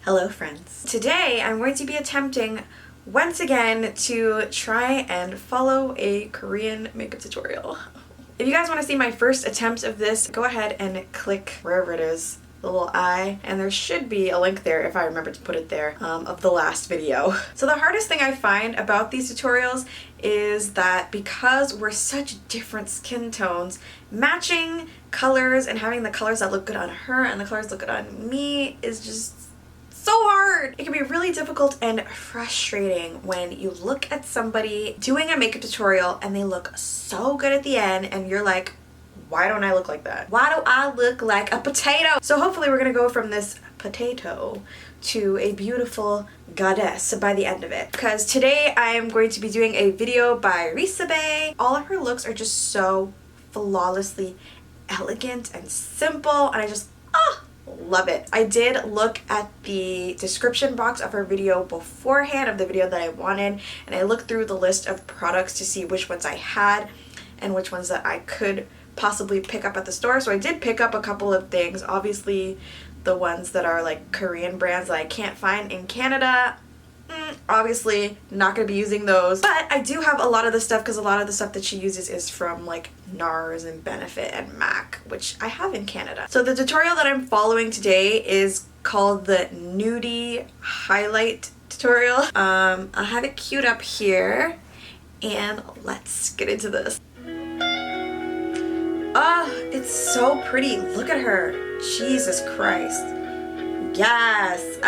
Hello friends. Today I'm going to be attempting once again to try and follow a Korean makeup tutorial. If you guys want to see my first attempt of this, go ahead and click wherever it is, the little eye, and there should be a link there if I remember to put it there of the last video. So the hardest thing I find about these tutorials is that because we're such different skin tones, matching colors and having the colors that look good on her and the colors that look good on me is just so hard. It can be really difficult and frustrating when you look at somebody doing a makeup tutorial and they look so good at the end and you're like, why don't I look like that? Why do I look like a potato? So hopefully we're gonna go from this potato to a beautiful goddess by the end of it. Because today I am going to be doing a video by Risabe. All of her looks are just so flawlessly elegant and simple, and I just, love it. I did look at the description box of her video beforehand, of the video that I wanted, and I looked through the list of products to see which ones I had and which ones that I could possibly pick up at the store. So I did pick up a couple of things. Obviously the ones that are like Korean brands that I can't find in Canada, obviously not going to be using those, but I do have a lot of the stuff because a lot of the stuff that she uses is from like NARS and Benefit and MAC, which I have in Canada. So the tutorial that I'm following today is called the Nudie highlight tutorial. I'll have it queued up here and let's get into this. Oh, it's so pretty. Look at her. Jesus Christ. Yes.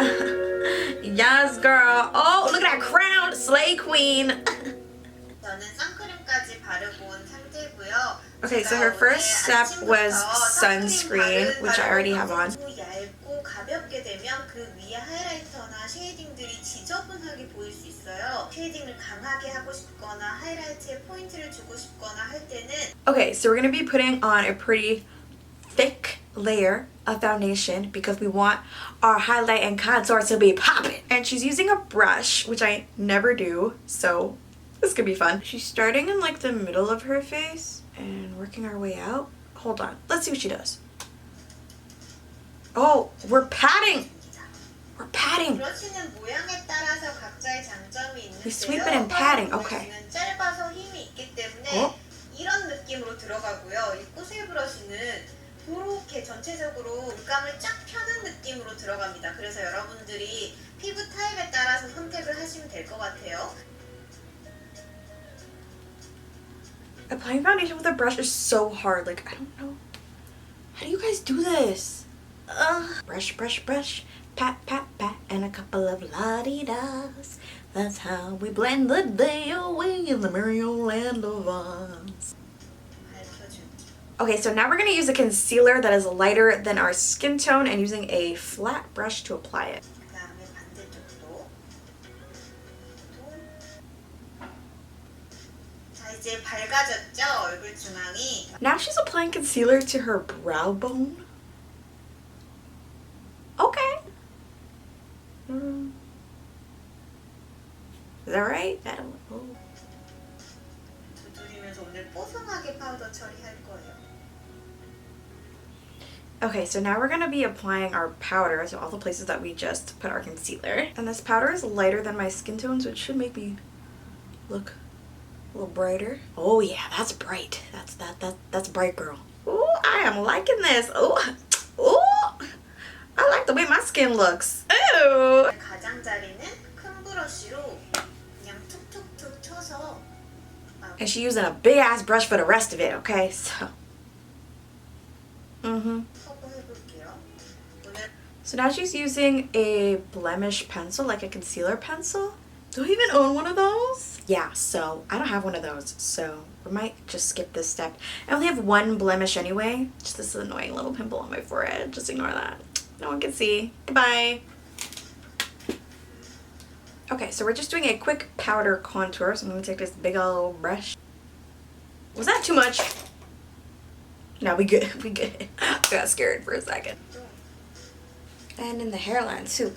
Yes, girl. Oh, look at that crown. Slay queen. Okay, so her first step was sunscreen, which I already have on. Okay, so we're going to be putting on a pretty thick layer of foundation because we want our highlight and contour to be popping. And she's using a brush, which I never do, so this could be fun. She's starting in like the middle of her face and working our way out. Hold on, let's see what she does. Oh, we're patting. We're patting. We sweep it and patting. Okay. Oh. 이렇게 전체적으로 물감을 쫙 펴는 느낌으로 들어갑니다. 그래서 여러분들이 피부 타입에 따라서 선택을 하시면 될 것 같아요. Applying foundation with a brush is so hard. Like, I don't know. How do you guys do this? Brush, brush, brush. Pat, pat, pat. And a couple of la-di-das. That's how we blend the day away in the merry old land of Oz. Okay, so now we're going to use a concealer that is lighter than our skin tone and using a flat brush to apply it. Now she's applying concealer to her brow bone. Okay. Is that right? I don't know. Okay, so now we're going to be applying our powder to all the places that we just put our concealer. And this powder is lighter than my skin tone, so it should make me look a little brighter. Oh yeah, that's bright. That's bright, girl. Ooh, I am liking this. Ooh, ooh, I like the way my skin looks. Ooh. And she's using a big ass brush for the rest of it, okay? So. So now she's using a blemish pencil, like a concealer pencil. Do I even own one of those? Yeah, so I don't have one of those, so we might just skip this step. I only have one blemish anyway. Just this annoying little pimple on my forehead. Just ignore that. No one can see. Goodbye. Okay, so we're just doing a quick powder contour. So I'm going to take this big old brush. Was that too much? No, we good. We good. I got scared for a second. And in the hairline too.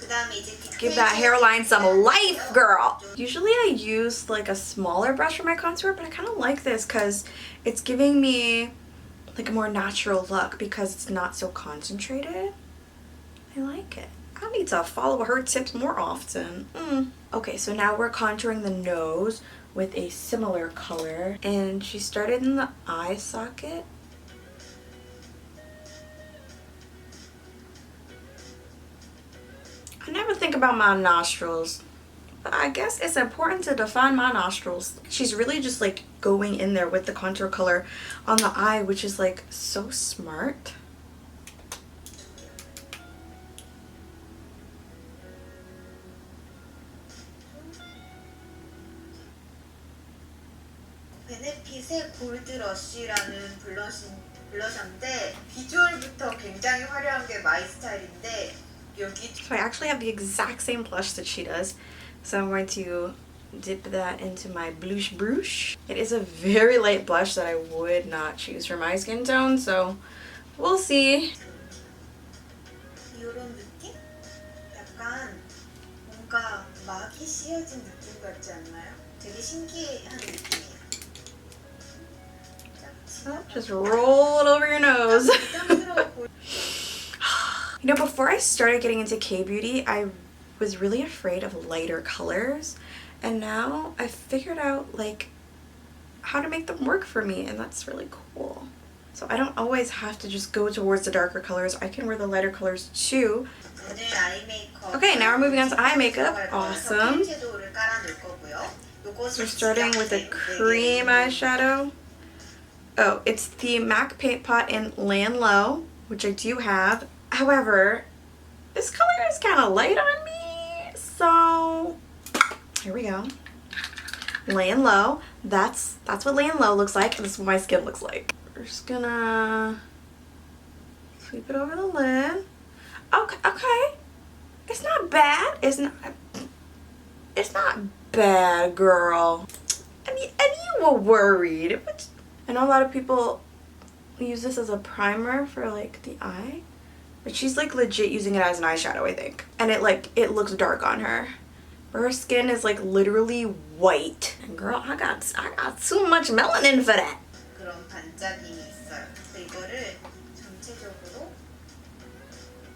Give that hairline some life, girl. Usually I use like a smaller brush for my contour, but I kind of like this because it's giving me like a more natural look because it's not so concentrated. I like it. I need to follow her tips more often. Okay, so now we're contouring the nose with a similar color, and she started in the eye socket. I never think about my nostrils, but I guess it's important to define my nostrils. She's really just like going in there with the contour color on the eye, which is like so smart. 베네핏의 골드 러쉬라는 블러셔인데 비주얼부터 굉장히 화려한 게 마이 스타일인데 여기 So I actually have the exact same blush that she does. So I'm going to dip that into my blush brush. It is a very light blush that I would not choose for my skin tone, so we'll see. 이런 느낌? 약간 뭔가 막이 씌어진 느낌 같지 않나요? 되게 신기한 느낌이에요. Oh, just roll it over your nose. You know, before I started getting into K-beauty, I was really afraid of lighter colors, and now I figured out like how to make them work for me, and that's really cool. So I don't always have to just go towards the darker colors. I can wear the lighter colors too. Okay, now we're moving on to eye makeup. Awesome. So we're starting with a cream eyeshadow. Oh, it's the MAC Paint Pot in Land Low, which I do have. However, this color is kind of light on me, so here we go. Land Low. That's what Land Low looks like, and this is what my skin looks like. We're just gonna sweep it over the lid. Okay. It's not bad. It's not bad, girl. And you were worried. I know a lot of people use this as a primer for like the eye, but she's like legit using it as an eyeshadow, I think. And it looks dark on her. But her skin is like literally white. And girl, I got too much melanin for that. 그런 반짝임이 있어요. 이거를 전체적으로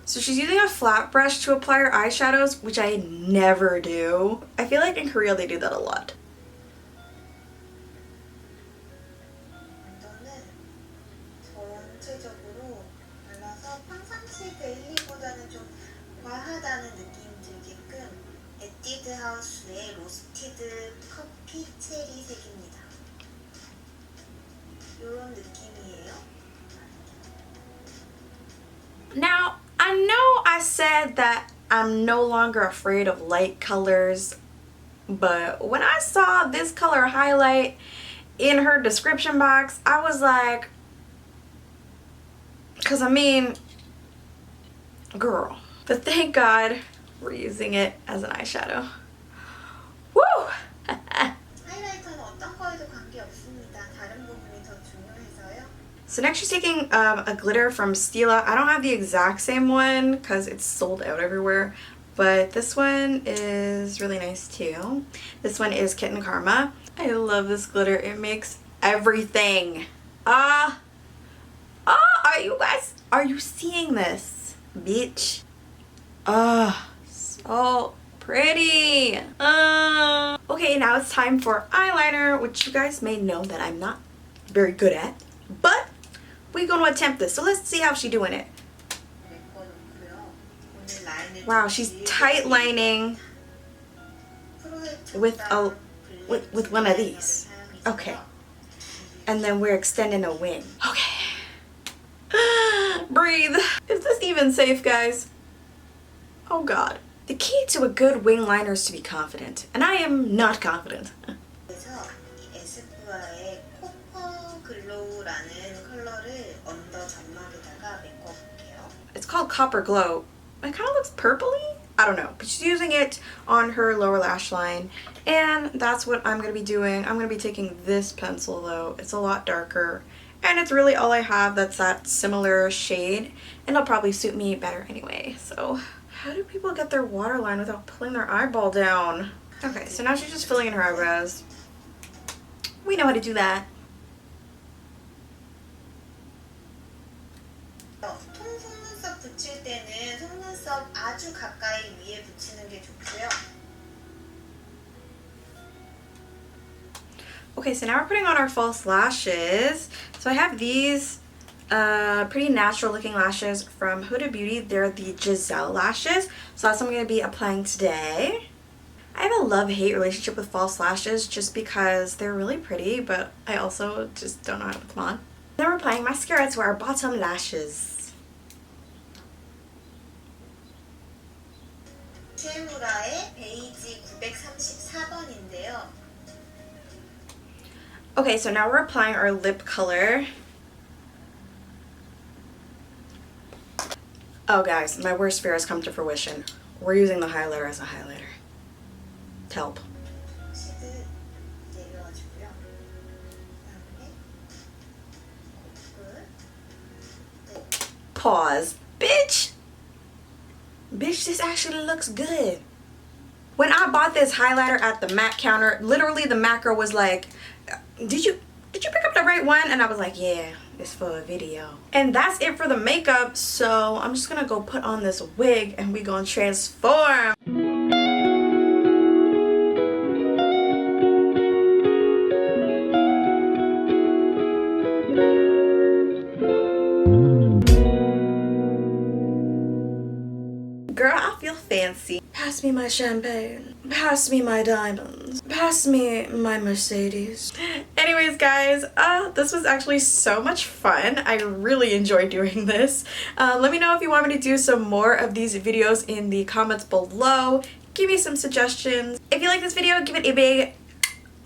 So she's using a flat brush to apply her eyeshadows, which I never do. I feel like in Korea they do that a lot. 전체적으로 발라서 평상시 데일리보다는 좀 과하다는 느낌 들게끔 에뛰드 하우스의 로스티드 커피 체리 색입니다. 이런 느낌이에요. Now, I know I said that I'm no longer afraid of light colors, but when I saw this color highlight in her description box, I was like, because I mean, girl. But thank God we're using it as an eyeshadow. Woo! 하이라이터는 어떤 거에도 관계없습니다. 다른 부분이 더 중요해서요. So next she's taking a glitter from Stila. I don't have the exact same one because it's sold out everywhere, but this one is really nice too. This one is Kitten Karma. I love this glitter. It makes everything. Are you seeing this? Bitch. So pretty. Okay, now it's time for eyeliner, which you guys may know that I'm not very good at, but we're going to attempt this. So let's see how she's doing it. Wow, she's tight lining with one of these. Okay. And then we're extending a wing. Okay. Breathe. Is this even safe, guys? Oh God. The key to a good wing liner is to be confident, and I am not confident. It's called Copper Glow. It kind of looks purpley. I don't know, but she's using it on her lower lash line, and that's what I'm going to be doing. I'm going to be taking this pencil though. It's a lot darker, and it's really all I have that's that similar shade, and it'll probably suit me better anyway. So how do people get their waterline without pulling their eyeball down? Okay, so now she's just filling in her eyebrows. We know how to do that. 눈썹 아주 가까이 위에 붙이는 게 좋고요. Okay, so now we're putting on our false lashes. So I have these pretty natural looking lashes from Huda Beauty. They're the Giselle lashes. So that's what I'm going to be applying today. I have a love-hate relationship with false lashes just because they're really pretty, but I also just don't know how to put them on. Then we're applying mascara to our bottom lashes. 쉐무라의 베이지 934번인데요. Okay, so now we're applying our lip color. Oh guys, my worst fear has come to fruition. We're using the highlighter as a highlighter. Help. 쉐드 내려가지고요. 그다음에 코끝. Pause. Bitch! Bitch, this actually looks good. When I bought this highlighter at the MAC counter, literally the MAC girl was like, did you pick up the right one? And I was like, yeah, it's for a video. And that's it for the makeup, so I'm just gonna go put on this wig and we gonna transform. Girl, I feel fancy. Pass me my champagne. Pass me my diamonds. Pass me my Mercedes. Anyways, guys, this was actually so much fun. I really enjoyed doing this. Let me know if you want me to do some more of these videos in the comments below. Give me some suggestions. If you like this video, give it a big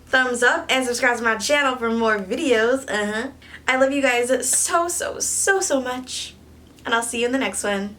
thumbs up and subscribe to my channel for more videos. I love you guys so much. And I'll see you in the next one.